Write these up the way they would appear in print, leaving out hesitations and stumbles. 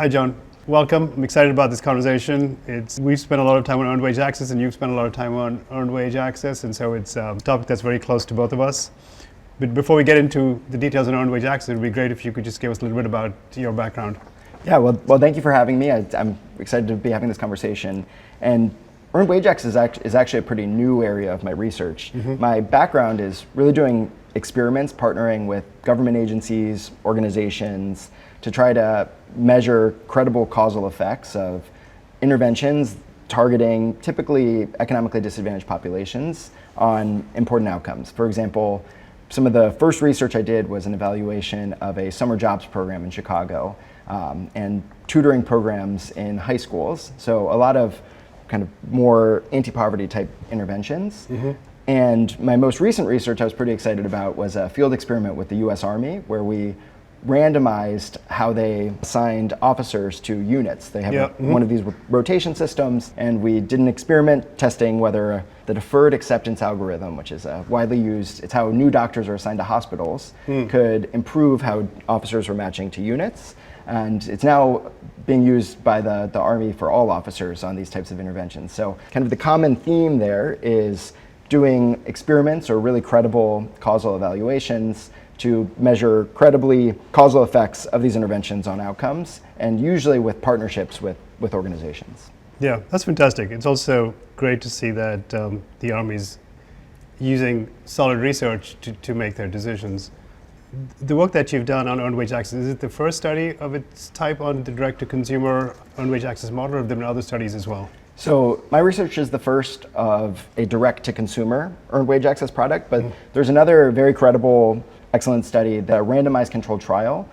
Hi, John. Welcome. I'm excited about this conversation. We've spent a lot of time on earned wage access, and you've spent a lot of time on earned wage access, and so it's a topic that's very close to both of us. But before we get into the details on earned wage access, it would be great if you could just give us a little bit about your background. Yeah, well, thank you for having me. I'm excited to be having this conversation. And earned wage access is actually a pretty new area of my research. My background is really doing experiments, partnering with government agencies, organizations, to try to measure credible causal effects of interventions targeting typically economically disadvantaged populations on important outcomes. For example, some of the first research I did was an evaluation of a summer jobs program in Chicago and tutoring programs in high schools. So a lot of kind of more anti-poverty type interventions. And my most recent research I was pretty excited about was a field experiment with the US Army where we randomized how they assigned officers to units. They have one of these rotation systems, and we did an experiment testing whether the deferred acceptance algorithm, which is widely used, it's how new doctors are assigned to hospitals, could improve how officers were matching to units. And it's now being used by the Army for all officers on these types of interventions. So kind of the common theme there is doing experiments or really credible causal evaluations to measure credibly causal effects of these interventions on outcomes, and usually with partnerships with organizations. Yeah, that's fantastic. It's also great to see that the Army's using solid research to make their decisions. The work that you've done on earned wage access, is it the first study of its type on the direct-to-consumer earned wage access model, or have there been other studies as well? So my research is the first of a direct-to-consumer earned wage access product, but there's another very credible, excellent study, the randomized controlled trial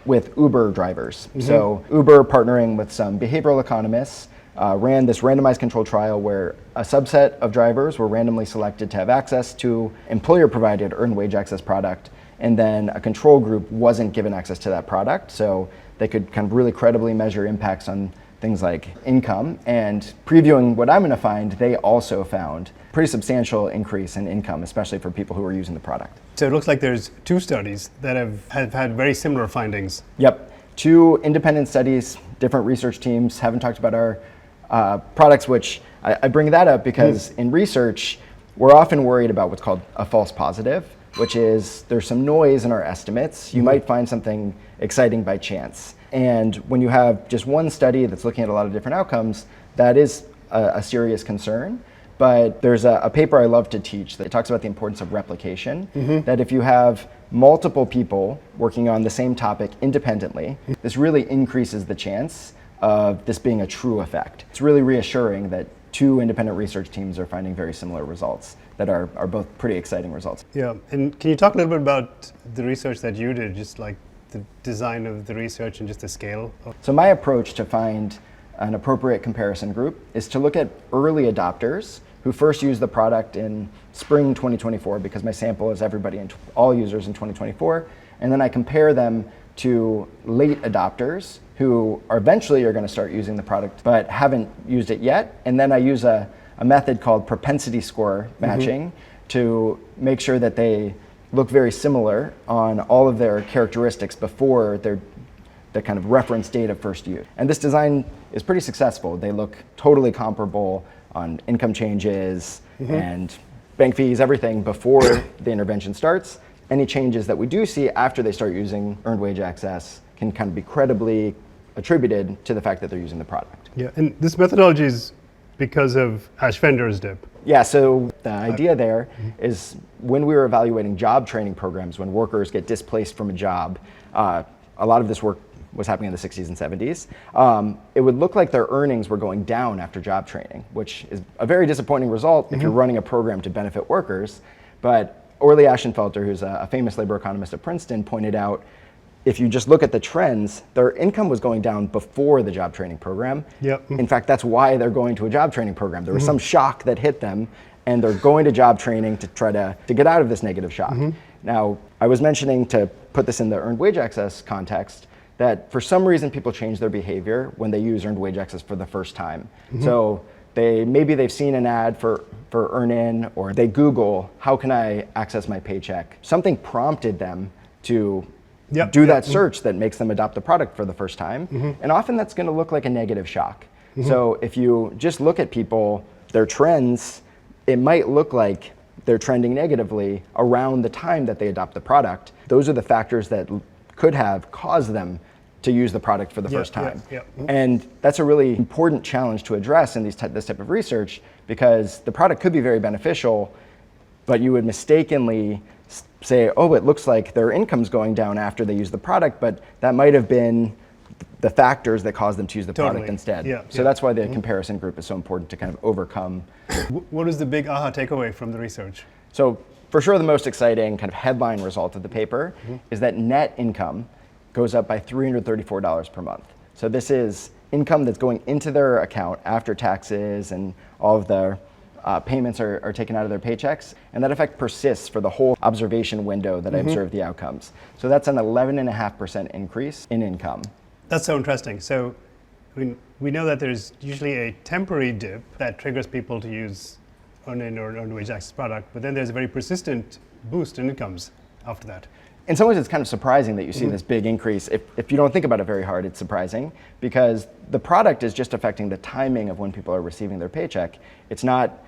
with Uber drivers. So Uber, partnering with some behavioral economists, ran this randomized controlled trial where a subset of drivers were randomly selected to have access to employer-provided earned wage access product, and then a control group wasn't given access to that product, so they could kind of really credibly measure impacts on things like income. And previewing what I'm going to find, they also found pretty substantial increase in income, especially for people who are using the product. So it looks like there's two studies that have had very similar findings. Yep, two independent studies, different research teams. Haven't talked about our products, which I bring that up because in research, we're often worried about what's called a false positive, which is there's some noise in our estimates. You might find something exciting by chance. And when you have just one study that's looking at a lot of different outcomes, that is a serious concern. But there's a paper I love to teach that talks about the importance of replication, that if you have multiple people working on the same topic independently, this really increases the chance of this being a true effect. It's really reassuring that two independent research teams are finding very similar results that are both pretty exciting results. Yeah, and can you talk a little bit about the research that you did, just like the design of the research and just the scale? So my approach to find an appropriate comparison group is to look at early adopters who first used the product in spring 2024, because my sample is everybody and all users in 2024, and then I compare them to late adopters who are eventually going to start using the product but haven't used it yet, and then I use a method called propensity score matching to make sure that they look very similar on all of their characteristics before the kind of reference date of first use. And this design is pretty successful. They look totally comparable on income changes and bank fees, everything before the intervention starts. Any changes that we do see after they start using earned wage access can kind of be credibly attributed to the fact that they're using the product. Yeah, and this methodology is because of Ashfender's dip. Yeah, so the idea there is when we were evaluating job training programs, when workers get displaced from a job, a lot of this work was happening in the 60s and 70s, it would look like their earnings were going down after job training, which is a very disappointing result if you're running a program to benefit workers. But Orley Ashenfelter, who's a famous labor economist at Princeton, pointed out if you just look at the trends, their income was going down before the job training program. In fact, that's why they're going to a job training program. There was some shock that hit them, and they're going to job training to try to get out of this negative shock. Now, I was mentioning, to put this in the earned wage access context, that for some reason people change their behavior when they use earned wage access for the first time. So maybe they've seen an ad for EarnIn, or they Google, how can I access my paycheck? Something prompted them to Yep, do yep, that search that makes them adopt the product for the first time. And often that's going to look like a negative shock. So if you just look at people, their trends, it might look like they're trending negatively around the time that they adopt the product. Those are the factors that could have caused them to use the product for the first time. And that's a really important challenge to address in this type of research, because the product could be very beneficial, but you would mistakenly say, oh, it looks like their income's going down after they use the product, but that might have been the factors that caused them to use the product instead. So that's why the comparison group is so important to kind of overcome. What is the big aha takeaway from the research? So for sure the most exciting kind of headline result of the paper is that net income goes up by $334 per month. So this is income that's going into their account after taxes and all of their payments are taken out of their paychecks, and that effect persists for the whole observation window that I observe the outcomes. So that's an 11.5% increase in income. That's so interesting. So we know that there's usually a temporary dip that triggers people to use EarnIn or Earned Wage Access product, but then there's a very persistent boost in incomes after that. In some ways, it's kind of surprising that you see this big increase. If you don't think about it very hard, it's surprising, because the product is just affecting the timing of when people are receiving their paycheck. It's not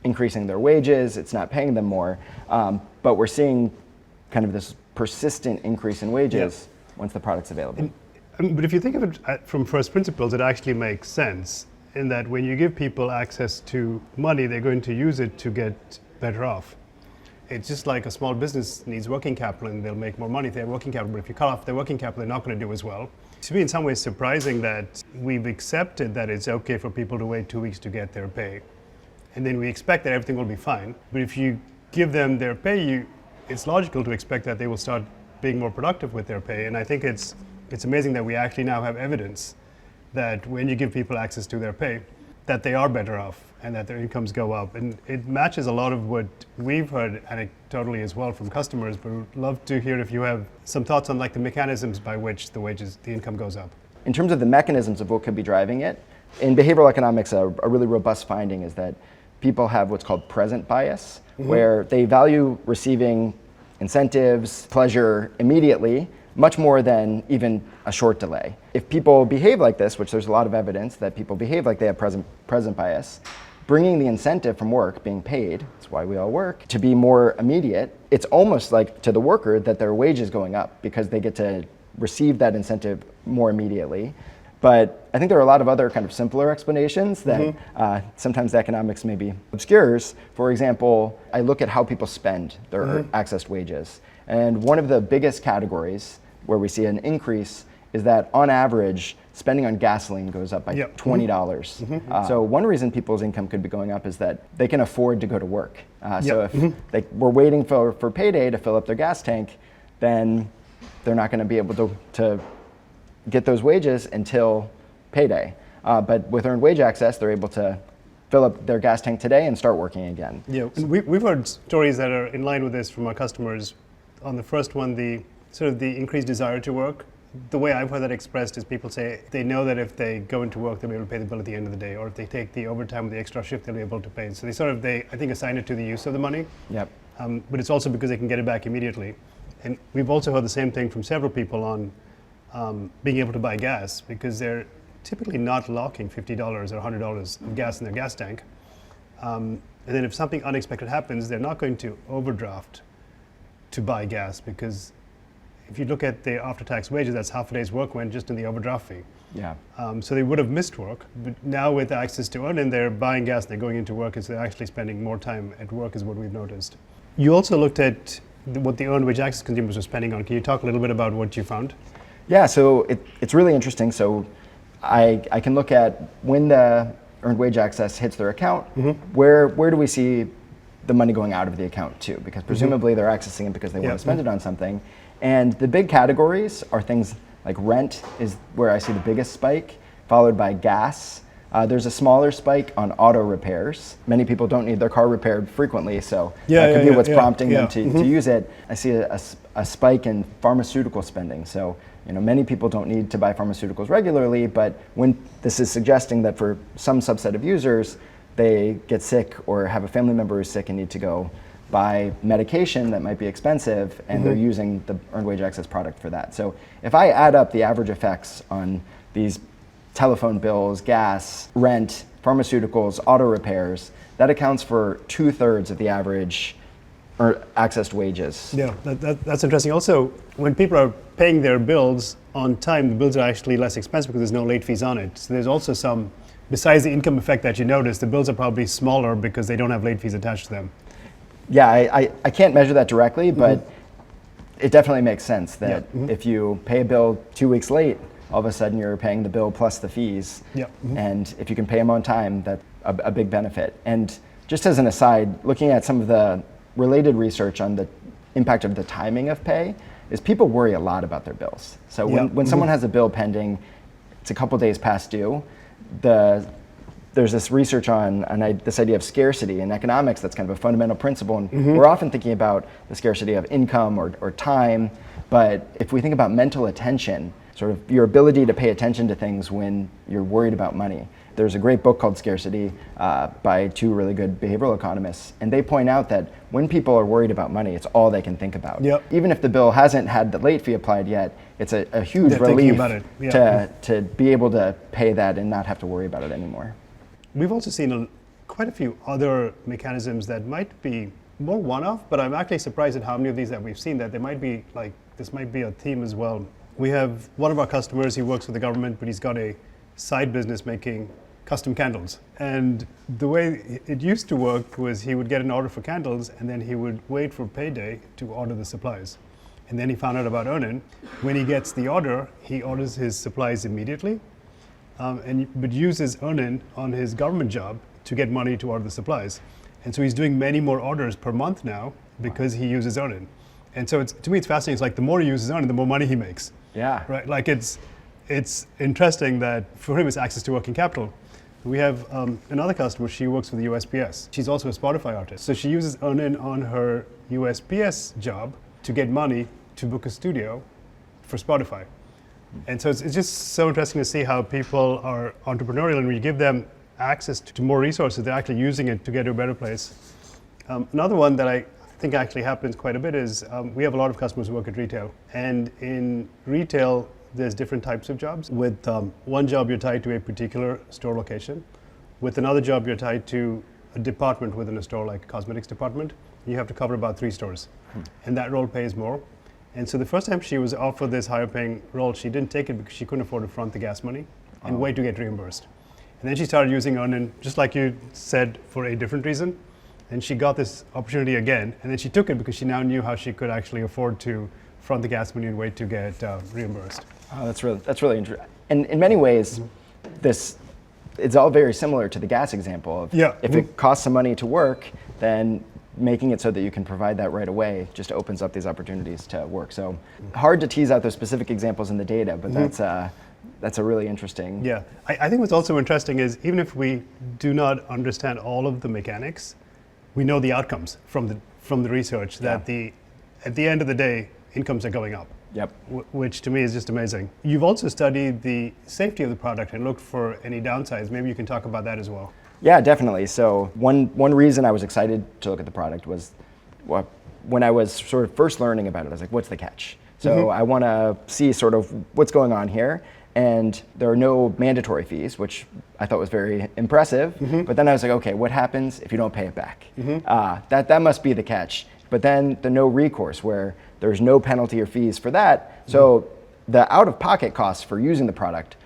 increasing their wages, it's not paying them more, but we're seeing kind of this persistent increase in wages once the product's available. But if you think of it from first principles, it actually makes sense in that when you give people access to money, they're going to use it to get better off. It's just like a small business needs working capital and they'll make more money if they have working capital, but if you cut off their working capital, they're not going to do as well. To me, in some ways surprising that we've accepted that it's okay for people to wait 2 weeks to get their pay. And then we expect that everything will be fine. But if you give them their pay, it's logical to expect that they will start being more productive with their pay. And I think it's amazing that we actually now have evidence that when you give people access to their pay, that they are better off and that their incomes go up. And it matches a lot of what we've heard anecdotally as well from customers, but we'd love to hear if you have some thoughts on like the mechanisms by which the income goes up. In terms of the mechanisms of what could be driving it, in behavioral economics, a really robust finding is that people have what's called present bias, where they value receiving incentives, pleasure immediately, much more than even a short delay. If people behave like this, which there's a lot of evidence that people behave like they have present bias, bringing the incentive from work, being paid, that's why we all work, to be more immediate, it's almost like to the worker that their wage is going up because they get to receive that incentive more immediately. But I think there are a lot of other kind of simpler explanations that sometimes the economics maybe obscures. For example, I look at how people spend their accessed wages. And one of the biggest categories where we see an increase is that on average, spending on gasoline goes up by $20. So one reason people's income could be going up is that they can afford to go to work. So if they were waiting for payday to fill up their gas tank, then they're not going to be able to get those wages until payday. But with Earned Wage Access, they're able to fill up their gas tank today and start working again. Yeah, and we've heard stories that are in line with this from our customers. On the first one, the increased desire to work. The way I've heard that expressed is people say they know that if they go into work, they'll be able to pay the bill at the end of the day, or if they take the overtime or the extra shift, they'll be able to pay. So I think assign it to the use of the money. But it's also because they can get it back immediately. And we've also heard the same thing from several people on being able to buy gas, because they're typically not locking $50 or $100 of gas in their gas tank. And then if something unexpected happens, they're not going to overdraft to buy gas, because if you look at the after-tax wages, that's half a day's work went just in the overdraft fee. So they would have missed work, but now with access to EarnIn, they're buying gas, they're going into work, and so they're actually spending more time at work is what we've noticed. You also looked at what the Earned Wage Access consumers were spending on. Can you talk a little bit about what you found? Yeah, so it's really interesting. So I can look at when the Earned Wage Access hits their account, where do we see the money going out of the account to? Because presumably they're accessing it because they want to spend it on something. And the big categories are things like rent is where I see the biggest spike, followed by gas. There's a smaller spike on auto repairs. Many people don't need their car repaired frequently, so that could be what's prompting them to use it. I see a spike in pharmaceutical spending. So many people don't need to buy pharmaceuticals regularly, but when this is suggesting that for some subset of users, they get sick or have a family member who's sick and need to go buy medication that might be expensive, and they're using the earned wage access product for that. So if I add up the average effects on these telephone bills, gas, rent, pharmaceuticals, auto repairs, that accounts for 2/3 of the average accessed wages. Yeah, that's interesting. Also, when people are paying their bills on time, the bills are actually less expensive because there's no late fees on it. So there's also some, besides the income effect that you notice, the bills are probably smaller because they don't have late fees attached to them. Yeah, I can't measure that directly, but it definitely makes sense that if you pay a bill 2 weeks late, all of a sudden you're paying the bill plus the fees. And if you can pay them on time, that's a big benefit. And just as an aside, looking at some of the related research on the impact of the timing of pay, is people worry a lot about their bills. So when someone has a bill pending, it's a couple days past due, there's this research on this idea of scarcity in economics that's kind of a fundamental principle, and we're often thinking about the scarcity of income or time, but if we think about mental attention, sort of your ability to pay attention to things when you're worried about money. There's a great book called Scarcity by two really good behavioral economists, and they point out that when people are worried about money, it's all they can think about. Even if the bill hasn't had the late fee applied yet, it's a huge relief to be able to pay that and not have to worry about it anymore. We've also seen quite a few other mechanisms that might be more one-off, but I'm actually surprised at how many of these that we've seen that they might be like, this might be a theme as well. We have one of our customers, he works for the government, but he's got a side business making custom candles. And the way it used to work was he would get an order for candles and then he would wait for payday to order the supplies. And then he found out about EarnIn. When he gets the order, he orders his supplies immediately, but uses EarnIn on his government job to get money to order the supplies. And so he's doing many more orders per month now because he uses EarnIn. And so to me, it's fascinating. It's like the more he uses EarnIn, the more money he makes. Right? Like it's interesting that for him, it's access to working capital. We have another customer, she works for the USPS. She's also a Spotify artist. So she uses EarnIn on her USPS job to get money to book a studio for Spotify. And so it's just so interesting to see how people are entrepreneurial, and when you give them access to more resources, they're actually using it to get to a better place. Another one that I think actually happens quite a bit is we have a lot of customers who work at retail. And in retail, there's different types of jobs. With one job, you're tied to a particular store location. With another job, you're tied to a department within a store, like a cosmetics department. You have to cover about 3 stores. And that role pays more. And so the first time she was offered this higher paying role, she didn't take it because she couldn't afford to front the gas money and wait to get reimbursed. And then she started using EarnIn, just like you said, for a different reason. And she got this opportunity again. And then she took it because she now knew how she could actually afford to front the gas money and wait to get reimbursed. Oh, that's really interesting. And in many ways, it's all very similar to the gas example of if it costs some money to work, then making it so that you can provide that right away just opens up these opportunities to work. So hard to tease out those specific examples in the data, but that's a really interesting. Yeah, I think what's also interesting is even if we do not understand all of the mechanics, we know the outcomes from the research that at the end of the day, incomes are going up. Which to me is just amazing. You've also studied the safety of the product and looked for any downsides. Maybe you can talk about that as well. Yeah, definitely. So one reason I was excited to look at the product was when I was sort of first learning about it, I was like, what's the catch? So I want to see sort of what's going on here. And there are no mandatory fees, which I thought was very impressive. But then I was like, okay, what happens if you don't pay it back? That must be the catch. But then the no recourse, where there's no penalty or fees for that. So the out-of-pocket costs for using the product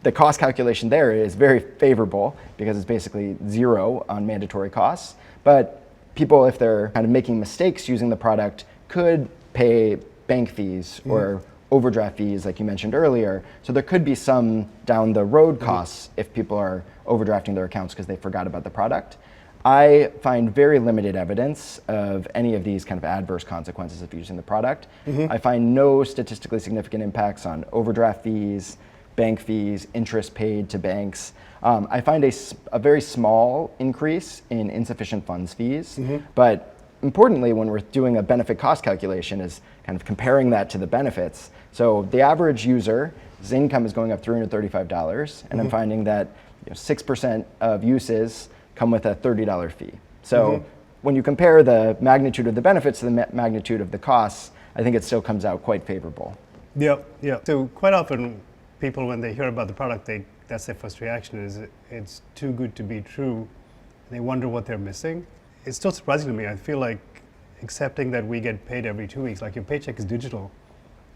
the cost calculation there is very favorable because it's basically zero on mandatory costs. But people, if they're kind of making mistakes using the product, could pay bank fees or overdraft fees, like you mentioned earlier. So there could be some down the road costs if people are overdrafting their accounts because they forgot about the product. I find very limited evidence of any of these kind of adverse consequences of using the product. I find no statistically significant impacts on overdraft fees, bank fees, interest paid to banks. I find a very small increase in insufficient funds fees, but importantly, when we're doing a benefit cost calculation is kind of comparing that to the benefits. So the average user's income is going up $335, and I'm finding that 6% of uses come with a $30 fee. So when you compare the magnitude of the benefits to the magnitude of the costs, I think it still comes out quite favorable. Yeah, yeah. So quite often people, when they hear about the product, that's their first reaction is it's too good to be true. They wonder what they're missing. It's still surprising to me. I feel like accepting that we get paid every 2 weeks, like your paycheck is digital.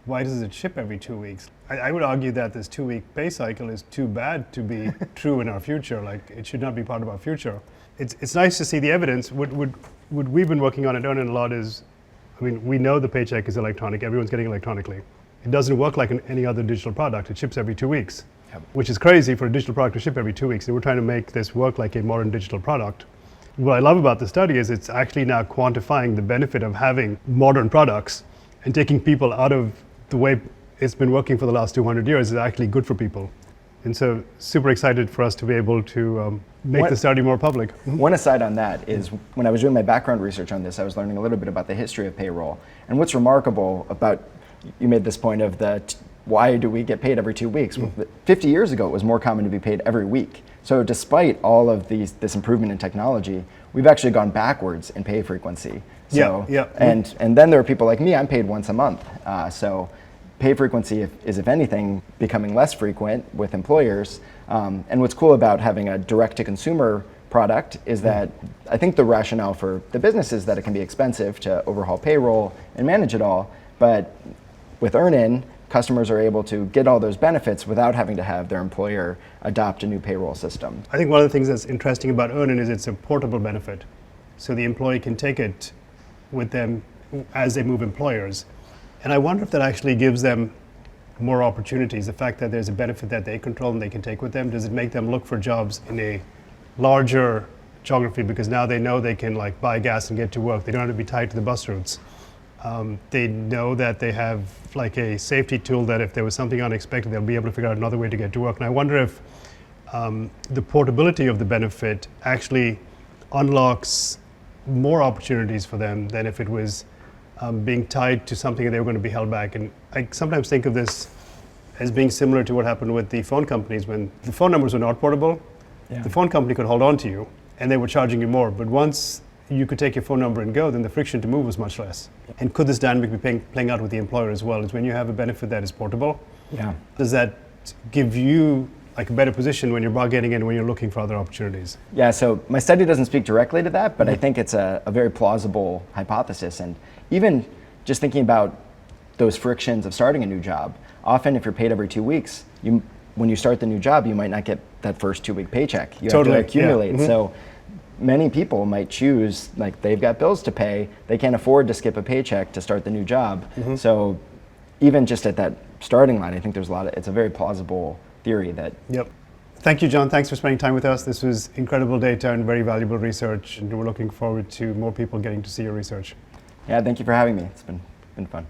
Why does it ship every 2 weeks? I would argue that this 2-week pay cycle is too bad to be true in our future. Like, it should not be part of our future. It's nice to see the evidence. What we've been working on at EarnIn a lot is, I mean, we know the paycheck is electronic. Everyone's getting electronically. It doesn't work like any other digital product. It ships every 2 weeks, which is crazy for a digital product to ship every 2 weeks. And we're trying to make this work like a modern digital product. What I love about the study is it's actually now quantifying the benefit of having modern products and taking people out of the way it's been working for the last 200 years is actually good for people. And so super excited for us to be able to make the study more public. One aside on that is when I was doing my background research on this, I was learning a little bit about the history of payroll. And what's remarkable about, you made this point of why do we get paid every 2 weeks? Well, 50 years ago, it was more common to be paid every week. So despite all of this improvement in technology, we've actually gone backwards in pay frequency. So, and then there are people like me, I'm paid once a month. So pay frequency is, if anything, becoming less frequent with employers. And what's cool about having a direct-to-consumer product is that I think the rationale for the business is that it can be expensive to overhaul payroll and manage it all. But with EarnIn, customers are able to get all those benefits without having to have their employer adopt a new payroll system. I think one of the things that's interesting about EarnIn is it's a portable benefit. So the employee can take it with them as they move employers. And I wonder if that actually gives them more opportunities. The fact that there's a benefit that they control and they can take with them, does it make them look for jobs in a larger geography? Because now they know they can like buy gas and get to work. They don't have to be tied to the bus routes. They know that they have like a safety tool that if there was something unexpected, they'll be able to figure out another way to get to work. And I wonder if the portability of the benefit actually unlocks more opportunities for them than if it was being tied to something that they were going to be held back. And I sometimes think of this as being similar to what happened with the phone companies. When the phone numbers were not portable, the phone company could hold on to you and they were charging you more. But once you could take your phone number and go, then the friction to move was much less. And could this dynamic be playing out with the employer as well? Is when you have a benefit that is portable, does that give you like a better position when you're bargaining and when you're looking for other opportunities? Yeah, so my study doesn't speak directly to that, but I think it's a very plausible hypothesis. And even just thinking about those frictions of starting a new job, often if you're paid every 2 weeks, when you start the new job, you might not get that first 2-week paycheck. You have to accumulate. So many people might choose, like they've got bills to pay, they can't afford to skip a paycheck to start the new job. So even just at that starting line, I think there's it's a very plausible theory that. Thank you, John. Thanks for spending time with us. This was incredible data and very valuable research, and we're looking forward to more people getting to see your research. Yeah, thank you for having me. It's been fun.